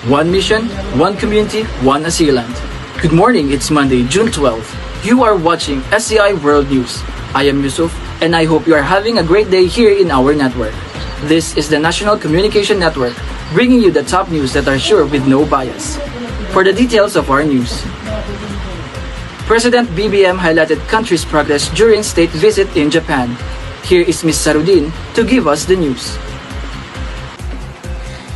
One mission, one community, one assailant. Good morning, it's Monday, June 12th. You are watching SCI World News. I am Yusuf, and I hope you are having a great day here in our network. This is the National Communication Network, bringing you the top news that are sure with no bias. For the details of our news, President BBM highlighted country's progress during state visit in Japan. Here is Ms. Sarudin to give us the news.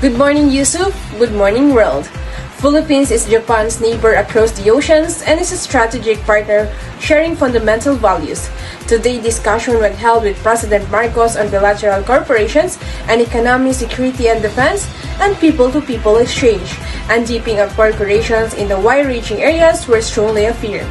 Good morning, Yusuf. Good morning, world. Philippines is Japan's neighbor across the oceans and is a strategic partner sharing fundamental values. Today, discussion was held with President Marcos on bilateral corporations and economy, security and defense, and people-to-people exchange, and deepening of corporations in the wide-reaching areas were strongly affirmed.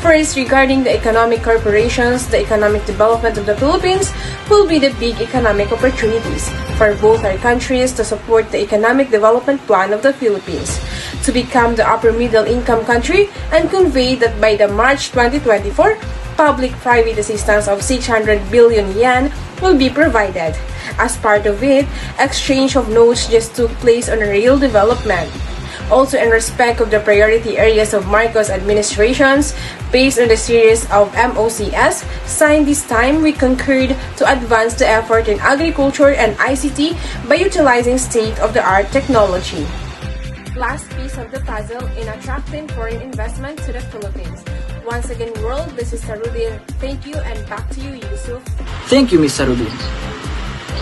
First, regarding the economic corporations, the economic development of the Philippines will be the big economic opportunities for both our countries to support the economic development plan of the Philippines to become the upper middle income country, and convey that by the March 2024, public-private assistance of 600 billion yen will be provided. As part of it, exchange of notes just took place on rail development. Also, in respect of the priority areas of Marcos administrations, based on the series of MOCs signed this time, we concurred to advance the effort in agriculture and ICT by utilizing state-of-the-art technology. Last piece of the puzzle in attracting foreign investment to the Philippines. Once again, world, this is Sarudin. Thank you, and back to you, Yusuf. Thank you, Ms. Sarudin.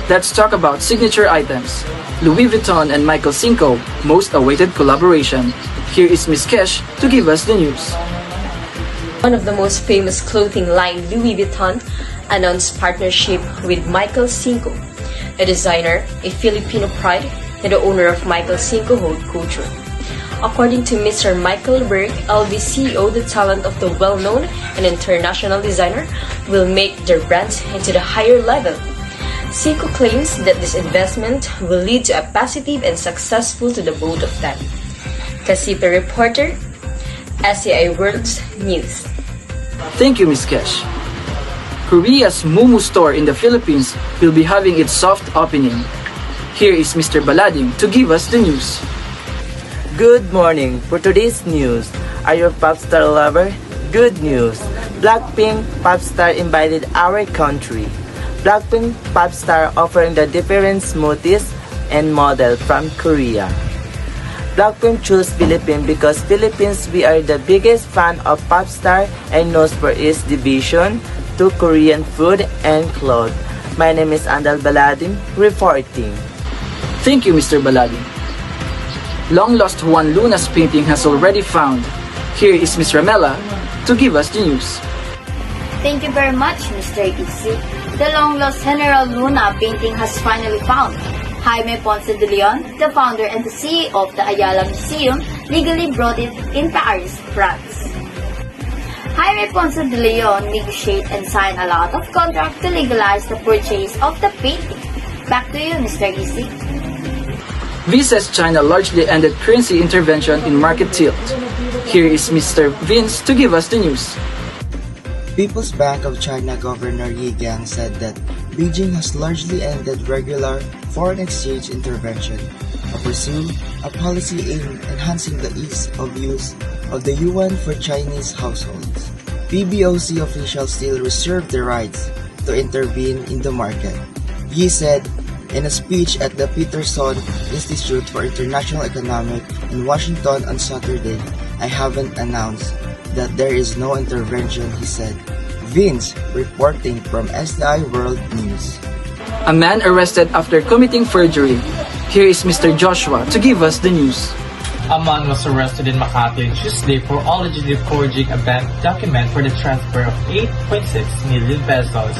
Let's talk about signature items. Louis Vuitton and Michael Cinco, most awaited collaboration. Here is Ms. Kesh to give us the news. One of the most famous clothing line, Louis Vuitton, announced partnership with Michael Cinco, a designer, a Filipino pride, and the owner of Michael Cinco Haute Couture. According to Mr. Michael Berg, LV CEO, the talent of the well-known and international designer will make their brands into the higher level. Cinco claims that this investment will lead to a positive and successful to the both of them. Kasipe reporter, SCI World News. Thank you, Ms. Kesh. Korea's Mumu store in the Philippines will be having its soft opening. Here is Mr. Balading to give us the news. Good morning. For today's news, are you a pop star lover? Good news. Blackpink pop star invited our country. Blackpink pop star offering the different smoothies and model from Korea. Blackpink chose Philippines because Philippines we are the biggest fan of pop star and knows for its devotion to Korean food and clothes. My name is Andal Balading, reporting. Thank you, Mr. Balading. Long-lost Juan Luna's painting has already found. Here is Ms. Ramela to give us the news. Thank you very much, Mr. Isi. The long-lost General Luna painting has finally found. Jaime Ponce de Leon, the founder and the CEO of the Ayala Museum, legally brought it in Paris, France. Jaime Ponce de Leon negotiated and signed a lot of contracts to legalize the purchase of the painting. Back to you, Mr. Isi. V says China largely ended currency intervention in market tilt. Here is Mr. Vince to give us the news. People's Bank of China Governor Ye Gang said that Beijing has largely ended regular foreign exchange intervention or pursue a policy aimed at enhancing the ease of use of the yuan for Chinese households. PBOC officials still reserve the rights to intervene in the market. Ye said in a speech at the Peterson Institute for International Economics in Washington on Saturday, "I haven't announced that there is no intervention," he said. Vince, reporting from SCI World News. A man arrested after committing forgery. Here is Mr. Joshua to give us the news. A man was arrested in Makati on Tuesday for allegedly forging a bank document for the transfer of 8.6 million pesos.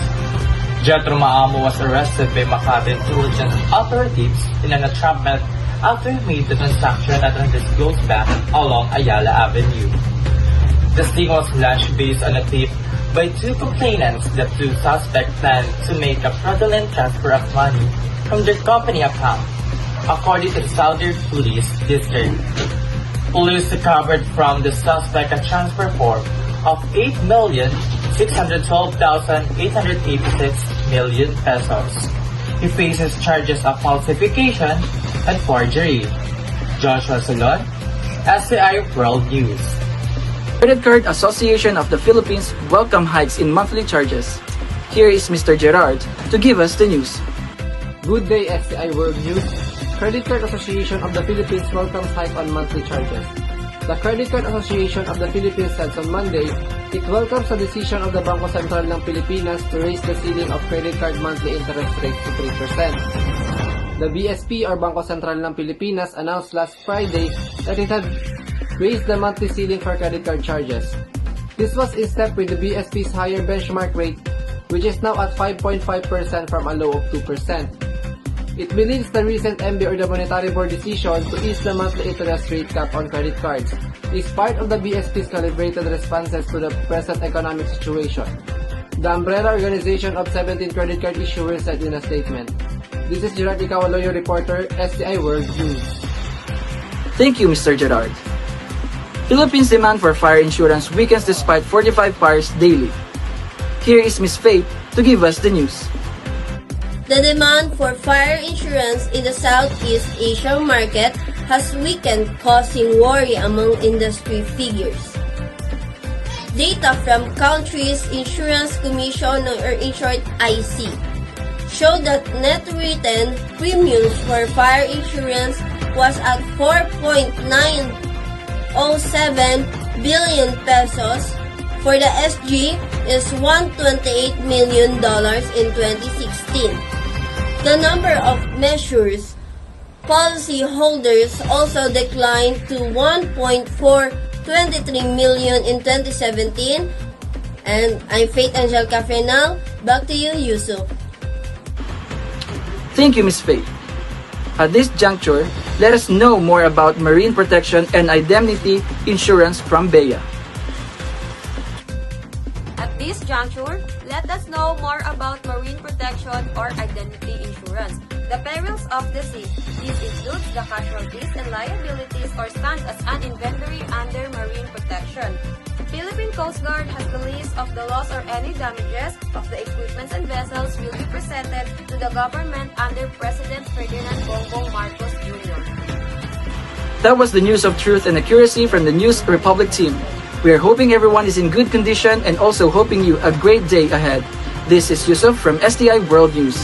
Jetro Maamo was arrested by Makati intelligence authorities in an entrapment after he made the transaction at an undisclosed bank along Ayala Avenue. The sting was launched based on a tape by two complainants that two suspects planned to make a fraudulent transfer of money from their company account, according to the Southern Police District. Police recovered from the suspect a transfer form of 8,612,886 million pesos. He faces charges of falsification and forgery. Joshua Salon, SCI World News. Credit Card Association of the Philippines welcome hikes in monthly charges. Here is Mr. Gerard to give us the news. Good day, SCI World News. Credit Card Association of the Philippines welcomes hike on monthly charges. The Credit Card Association of the Philippines said on Monday it welcomes the decision of the Bangko Sentral ng Pilipinas to raise the ceiling of credit card monthly interest rates to 3%. The BSP or Bangko Sentral ng Pilipinas announced last Friday that it had raised the monthly ceiling for credit card charges. This was in step with the BSP's higher benchmark rate, which is now at 5.5% from a low of 2%. It believes the recent MB or the Monetary Board decision to ease the monthly interest rate cap on credit cards is part of the BSP's calibrated responses to the present economic situation. The umbrella organization of 17 credit card issuers said in a statement. This is Gerard Icawaloyo, reporter, SCI World News. Thank you, Mr. Gerard. Philippines' demand for fire insurance weakens despite 45 fires daily. Here is Ms. Faith to give us the news. The demand for fire insurance in the Southeast Asian market has weakened, causing worry among industry figures. Data from country's Insurance Commission, or in short IC, show that net written premiums for fire insurance was at 4.907 billion pesos. For the SG is $128 million in 2016. The number of measures policyholders also declined to 1.423 million in 2017. And I'm Faith Angel Cafrenal. Back to you, Yusuf. Thank you, Ms. Faith. At this juncture, let us know more about marine protection and indemnity insurance from BEA. At this juncture, let us know more about marine protection or indemnity insurance. The perils of the sea. This includes the casualties and liabilities or stand as an inventory under marine protection. Philippine Coast Guard has the list of the loss or any damages of the equipments and vessels will be presented to the government under President Ferdinand Bongbong Marcos Jr. That was the news of truth and accuracy from the News Republic team. We are hoping everyone is in good condition and also hoping you a great day ahead. This is Yusuf from SDI World News.